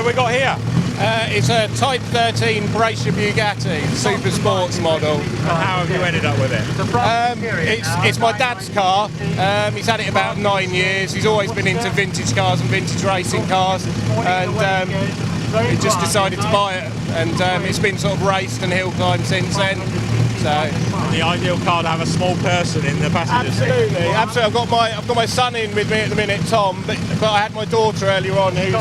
have we got here? It's a Type 13 Brescia Bugatti Super Sports model. And how have you ended up with it? It's my dad's car. He's had it about 9 years. He's always been into vintage cars and vintage racing cars, and he just decided to buy it. And it's been sort of raced and hill climbed since then. So the ideal car to have a small person in the passenger seat. Absolutely. I've got my son in with me at the minute, Tom, but I had my daughter earlier on who's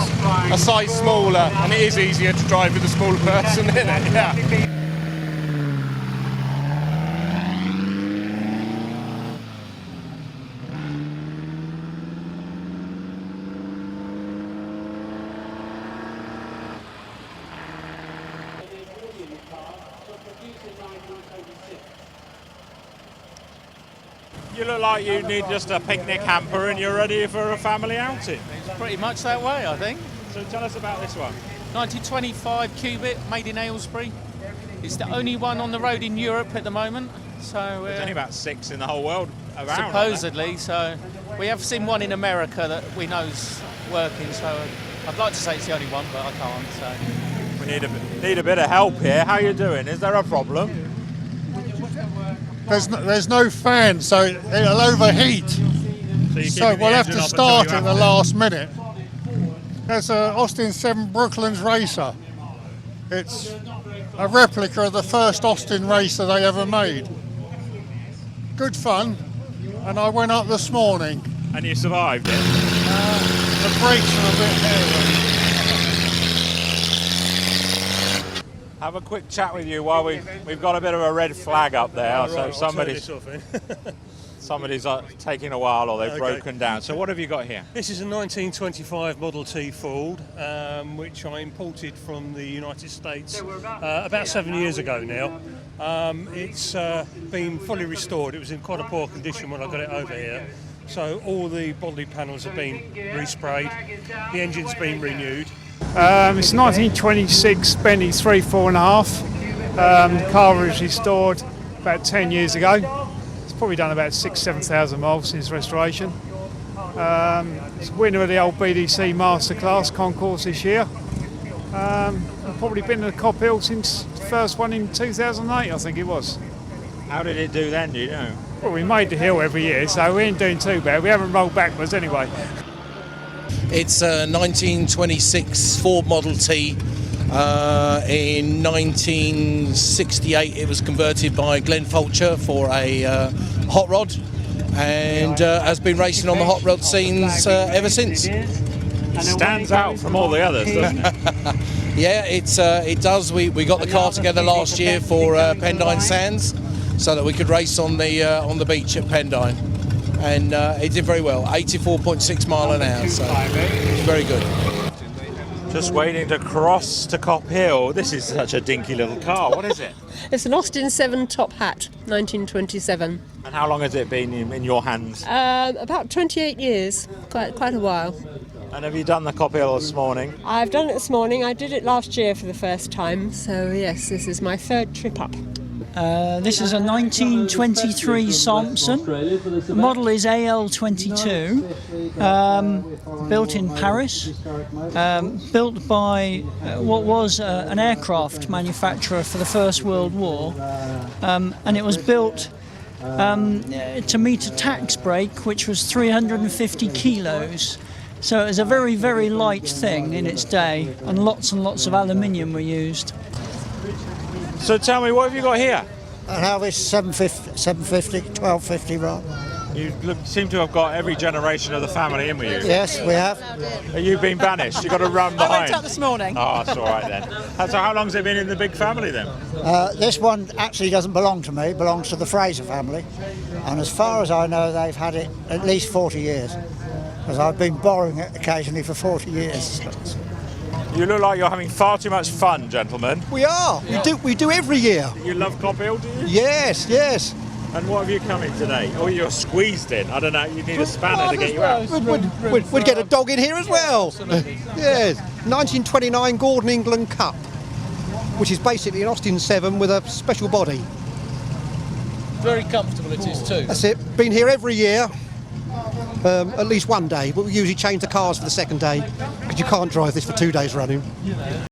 a size smaller, and it is easier to drive with a smaller person in it. Yeah. You look like you need just a picnic hamper and you're ready for a family outing. It's pretty much that way, I think. So tell us about this one. 1925 Cubitt, made in Aylesbury. It's the only one on the road in Europe at the moment. So there's only about 6 in the whole world around. Supposedly, so we have seen one in America that we know's working. So I'd like to say it's the only one, but I can't. So we need a bit of help here. How are you doing? Is there a problem? There's no fan, so it'll overheat. So we'll have to start at the last minute. There's an Austin 7 Brooklands Racer. It's a replica of the first Austin racer they ever made. Good fun, and I went up this morning. And you survived it? The brakes are a bit heavy. Have a quick chat with you while we've got a bit of a red flag up there. Oh, right, so somebody's taking a while, or they've broken down. So what have you got here? This is a 1925 Model T Ford, which I imported from the United States about 7 years ago now. It's been fully restored. It was in quite a poor condition when I got it over here. So all the body panels have been resprayed, the engine's been renewed. It's 1926 Bentley 3.5. Car was restored about 10 years ago. It's probably done about 7,000 miles since restoration. It's winner of the old BDC Masterclass concours this year. I've probably been to the Cop Hill since the first one in 2008, I think it was. How did it do then, do you know? Well, we made the hill every year, so we ain't doing too bad. We haven't rolled backwards anyway. It's a 1926 Ford Model T. In 1968 it was converted by Glenn Fulcher for a hot rod, and has been racing on the hot rod scenes ever since. It stands out from all the others, doesn't it? Yeah, it does. We got the car together last year for Pendine Sands, so that we could race on the beach at Pendine. And it did very well, 84.6 mile an hour, so it's very good. Just waiting to cross to Cop Hill. This is such a dinky little car. What is it? It's an Austin 7 Top Hat, 1927. And how long has it been in your hands? About 28 years, quite a while. And have you done the Cop Hill this morning? I've done it this morning. I did it last year for the first time, so yes, this is my third trip up. This is a 1923 Sansom. The model is AL22, built in Paris, built by what was an aircraft manufacturer for the First World War, and it was built to meet a tax brake which was 350 kilos. So it was a very, very light thing in its day, and lots of aluminium were used. So tell me, what have you got here? An Alvis 750, 1250 rather. You seem to have got every generation of the family in with you. Yes, we have. You've been banished. You've got to run behind. I went up this morning. Oh, that's all right then. So how long's it been in the big family then? This one actually doesn't belong to me, it belongs to the Fraser family. And as far as I know, they've had it at least 40 years. Because I've been borrowing it occasionally for 40 years. You look like you're having far too much fun, gentlemen. We are. We do every year. You love Cop Hill, do you? Yes. And what have you come in today? Oh, you're squeezed in. I don't know. You need a spanner to get you out. We'd get a dog in here as well. Yes. 1929 Gordon England Cup, which is basically an Austin 7 with a special body. Very comfortable it is too. That's it. Been here every year. At least one day, but we usually change the cars for the second day. because you can't drive this for 2 days running.